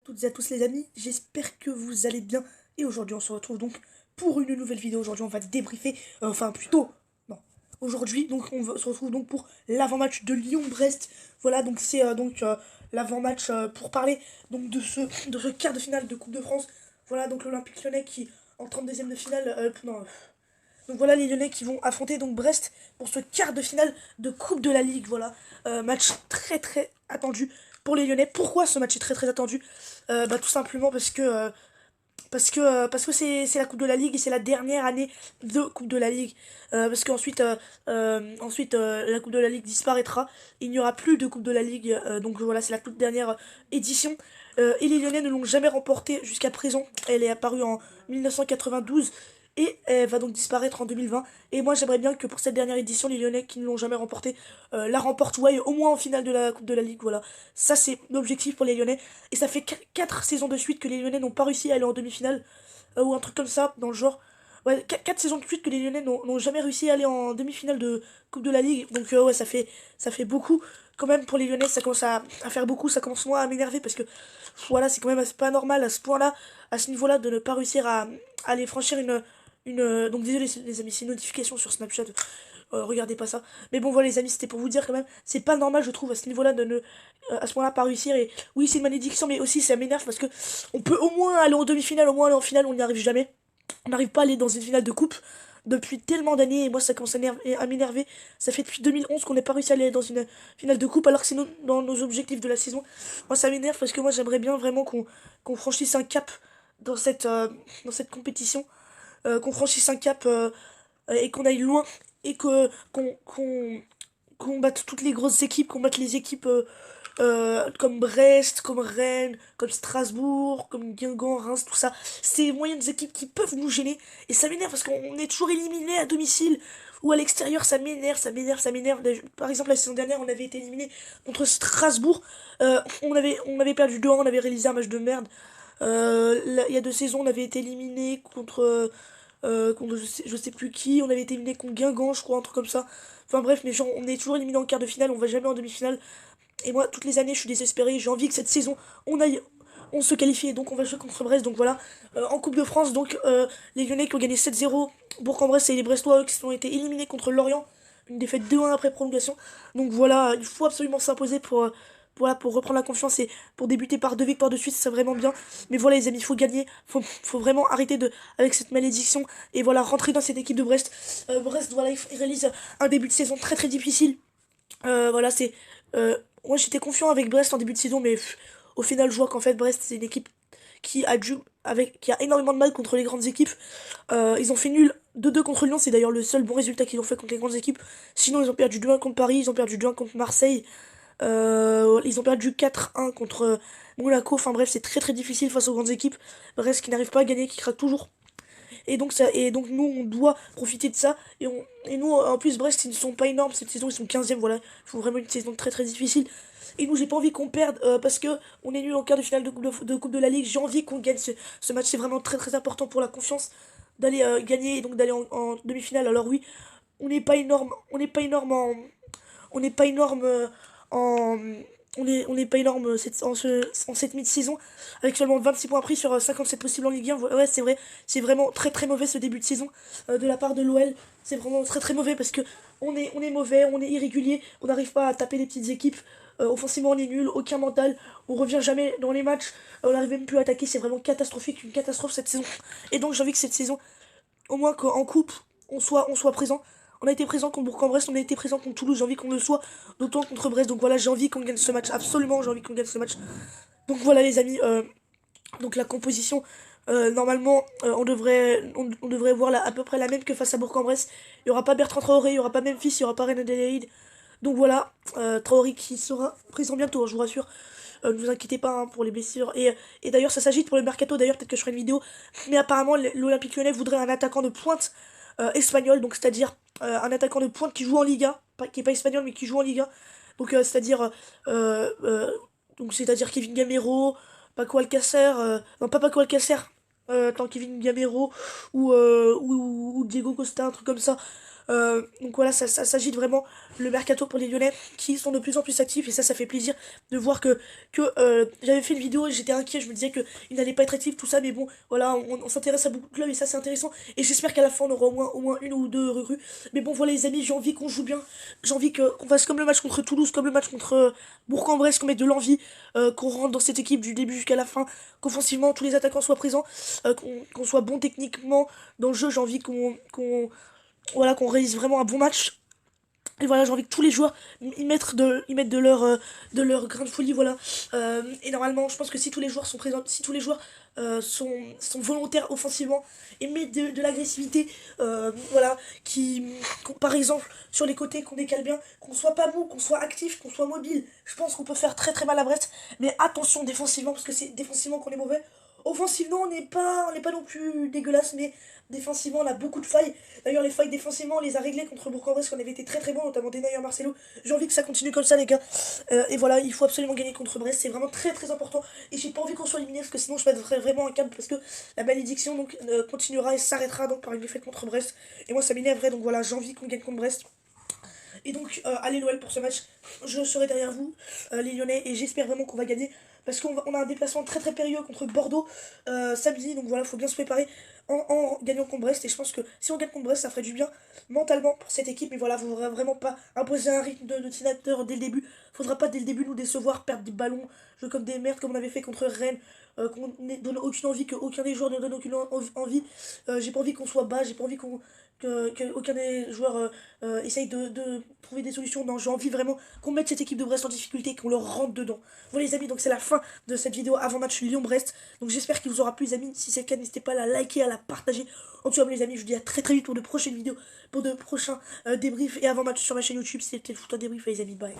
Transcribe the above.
toutes et à tous les amis, j'espère que vous allez bien. Et aujourd'hui on se retrouve donc pour une nouvelle vidéo. Aujourd'hui on va débriefer, enfin plutôt, non. Aujourd'hui donc se retrouve donc pour l'avant-match de Lyon-Brest. Voilà donc c'est l'avant-match pour parler donc de ce quart de finale de Coupe de France. Voilà donc l'Olympique Lyonnais qui en 32e de finale, non, donc voilà les Lyonnais qui vont affronter donc Brest pour ce quart de finale de Coupe de la Ligue. Voilà, match très très attendu pour les Lyonnais. Pourquoi ce match est très très attendu? Tout simplement parce que c'est la Coupe de la Ligue et c'est la dernière année de Coupe de la Ligue. Parce qu'ensuite la Coupe de la Ligue disparaîtra. Il n'y aura plus de Coupe de la Ligue. Donc voilà, c'est la toute dernière édition. Et les Lyonnais ne l'ont jamais remportée jusqu'à présent. Elle est apparue en 1992 et elle va donc disparaître en 2020. Et moi j'aimerais bien que pour cette dernière édition, les Lyonnais qui ne l'ont jamais remportée la remportent, ouais, au moins en finale de la Coupe de la Ligue. Voilà, ça c'est l'objectif pour les Lyonnais. Et ça fait 4 saisons de suite que les Lyonnais n'ont pas réussi à aller en demi-finale. Ou un truc comme ça, dans le genre. Ouais, 4 saisons de suite que les Lyonnais n'ont jamais réussi à aller en demi-finale de Coupe de la Ligue. Donc ouais, ça fait beaucoup. Quand même, pour les Lyonnais, ça commence à faire beaucoup. Ça commence moi à m'énerver parce que voilà, c'est quand même pas normal à ce point-là, à ce niveau-là, de ne pas réussir à aller franchir donc désolé les amis, c'est une notification sur Snapchat. Regardez pas ça. Mais bon voilà les amis, c'était pour vous dire quand même, c'est pas normal je trouve à ce niveau-là de ne à ce moment-là pas réussir. Et oui c'est une malédiction, mais aussi ça m'énerve parce que on peut au moins aller en demi-finale, au moins aller en finale, on n'y arrive jamais. On n'arrive pas à aller dans une finale de coupe depuis tellement d'années et moi ça commence à m'énerver. Ça fait depuis 2011 qu'on n'est pas réussi à aller dans une finale de coupe alors que c'est dans nos objectifs de la saison. Moi ça m'énerve parce que moi j'aimerais bien vraiment qu'on franchisse un cap dans cette compétition, qu'on franchisse un cap et qu'on aille loin et que qu'on batte toutes les grosses équipes, qu'on batte les équipes comme Brest, comme Rennes, comme Strasbourg, comme Guingamp, Reims, tout ça. C'est moyennes équipes qui peuvent nous gêner. Et ça m'énerve parce qu'on est toujours éliminé à domicile ou à l'extérieur. Ça m'énerve, ça m'énerve, ça m'énerve. Par exemple, la saison dernière, on avait été éliminé contre Strasbourg. On avait perdu 2-1, on avait réalisé un match de merde. Il y a 2 saisons, on avait été éliminé contre je sais plus qui. On avait été éliminé contre Guingamp, je crois, un truc comme ça. Enfin bref, mais genre, on est toujours éliminé en quart de finale, on va jamais en demi-finale. Et moi, toutes les années, je suis désespéré. J'ai envie que cette saison, on se qualifie. Et donc, on va jouer contre Brest. Donc voilà, en Coupe de France, donc les Lyonnais qui ont gagné 7-0. Bourg-en-Bresse et les Brestois qui ont été éliminés contre Lorient. Une défaite 2-1 après prolongation. Donc voilà, il faut absolument s'imposer pour reprendre la confiance et pour débuter par 2 victoires de suite, c'est vraiment bien. Mais voilà, les amis, il faut gagner. Faut vraiment arrêter avec cette malédiction. Et voilà, rentrer dans cette équipe de Brest. Brest, voilà, il réalise un début de saison très très difficile. Voilà, moi j'étais confiant avec Brest en début de saison, mais au final, je vois qu'en fait, Brest, c'est une équipe qui a énormément de mal contre les grandes équipes. Ils ont fait nul 2-2 contre Lyon, c'est d'ailleurs le seul bon résultat qu'ils ont fait contre les grandes équipes. Sinon, ils ont perdu 2-1 contre Paris, ils ont perdu 2-1 contre Marseille, ils ont perdu 4-1 contre Monaco. Enfin bref, c'est très très difficile face aux grandes équipes. Brest qui n'arrive pas à gagner, qui craque toujours. Et donc nous on doit profiter de ça. Et nous en plus Brest ils ne sont pas énormes cette saison, ils sont 15e, voilà. Il faut vraiment une saison très très difficile. Et nous j'ai pas envie qu'on perde parce que on est nul en quart de finale de Coupe de la Ligue. J'ai envie qu'on gagne ce match, c'est vraiment très très important pour la confiance d'aller gagner et donc d'aller en demi-finale. Alors oui, on n'est pas énorme, on n'est pas énorme en on n'est pas énorme en cette mi-saison, avec seulement 26 points pris sur 57 possibles en Ligue 1. Ouais, c'est vrai, c'est vraiment très très mauvais ce début de saison de la part de l'OL. C'est vraiment très très mauvais parce que on est mauvais, on est irrégulier, on n'arrive pas à taper les petites équipes. Offensivement, on est nul, aucun mental, on revient jamais dans les matchs, on n'arrive même plus à attaquer, c'est vraiment catastrophique, une catastrophe cette saison. Et donc j'ai envie que cette saison, au moins qu'en coupe, on soit présent. On a été présent contre Bourg-en-Bresse, on a été présent contre Toulouse, j'ai envie qu'on le soit, d'autant contre Brest. Donc voilà, j'ai envie qu'on gagne ce match, absolument, j'ai envie qu'on gagne ce match. Donc voilà les amis, donc la composition, normalement, on devrait voir à peu près la même que face à Bourg-en-Bresse. Il n'y aura pas Bertrand Traoré, il n'y aura pas Memphis, il n'y aura pas René Adelaide. Donc voilà, Traoré qui sera présent bientôt, hein, je vous rassure. Ne vous inquiétez pas hein, pour les blessures. Et d'ailleurs, ça s'agite pour le mercato. D'ailleurs, peut-être que je ferai une vidéo. Mais apparemment, l'Olympique Lyonnais voudrait un attaquant de pointe espagnol. Donc, c'est-à-dire un attaquant de pointe qui joue en Liga. Qui est pas espagnol, mais qui joue en Liga. Donc, euh, euh, c'est-à-dire Kevin Gamero, Paco Alcacer. Non, pas Paco Alcacer. Tant Kevin Gamero ou Diego Costa, un truc comme ça. Donc voilà, ça s'agite vraiment le mercato pour les Lyonnais qui sont de plus en plus actifs et ça fait plaisir de voir que j'avais fait une vidéo et j'étais inquiet, je me disais qu'ils n'allaient pas être actifs, tout ça, mais bon, voilà, on s'intéresse à beaucoup de clubs et ça c'est intéressant et j'espère qu'à la fin on aura au moins une ou deux recrues. Mais bon, voilà les amis, j'ai envie qu'on joue bien, j'ai envie qu'on fasse comme le match contre Toulouse, comme le match contre Bourg-en-Bresse, qu'on mette de l'envie, qu'on rentre dans cette équipe du début jusqu'à la fin, qu'offensivement tous les attaquants soient présents, qu'on soit bon techniquement dans le jeu, j'ai envie voilà, qu'on réalise vraiment un bon match. Et voilà, j'ai envie que tous les joueurs y mettent de leur grain de folie, voilà. Et normalement, je pense que si tous les joueurs sont présents, si tous les joueurs sont volontaires offensivement et mettent de l'agressivité, voilà, par exemple, sur les côtés, qu'on décale bien, qu'on soit pas mou, qu'on soit actif, qu'on soit mobile, je pense qu'on peut faire très très mal à Brest. Mais attention défensivement, parce que c'est défensivement qu'on est mauvais. Offensivement, on n'est pas non plus dégueulasse, mais défensivement, on a beaucoup de failles. D'ailleurs, les failles défensivement, on les a réglées contre Bourg-en-Bresse, qu'on avait été très très bon, notamment Denayer Marcelo. J'ai envie que ça continue comme ça, les gars. Et voilà, il faut absolument gagner contre Brest, c'est vraiment très très important. Et j'ai pas envie qu'on soit éliminé, parce que sinon je pèterais vraiment un câble, parce que la malédiction donc continuera et s'arrêtera donc par une défaite contre Brest. Et moi, ça m'énerverait, donc voilà, j'ai envie qu'on gagne contre Brest. Et donc, allez l'OL pour ce match. Je serai derrière vous, les Lyonnais, et j'espère vraiment qu'on va gagner. Parce on a un déplacement très très périlleux contre Bordeaux samedi. Donc voilà, il faut bien se préparer en gagnant contre Brest. Et je pense que si on gagne contre Brest, ça ferait du bien mentalement pour cette équipe. Mais voilà, il ne faudra vraiment pas imposer un rythme de dictateur dès le début. Il ne faudra pas dès le début nous décevoir, perdre des ballons, jouer comme des merdes comme on avait fait contre Rennes. Qu'on ne donne aucune envie, qu'aucun des joueurs ne donne aucune envie. J'ai pas envie qu'on soit bas, j'ai pas envie que aucun des joueurs essaye de trouver des solutions. Non, j'ai envie vraiment qu'on mette cette équipe de Brest en difficulté et qu'on leur rentre dedans. Voilà les amis, donc c'est la fin de cette vidéo avant match Lyon-Brest. Donc j'espère qu'il vous aura plu les amis. Si c'est le cas, n'hésitez pas à la liker, à la partager. En tout cas les amis, je vous dis à très très vite pour de prochaines vidéos, pour de prochains débriefs et avant match sur ma chaîne YouTube. C'était le foot en débrief les amis, bye.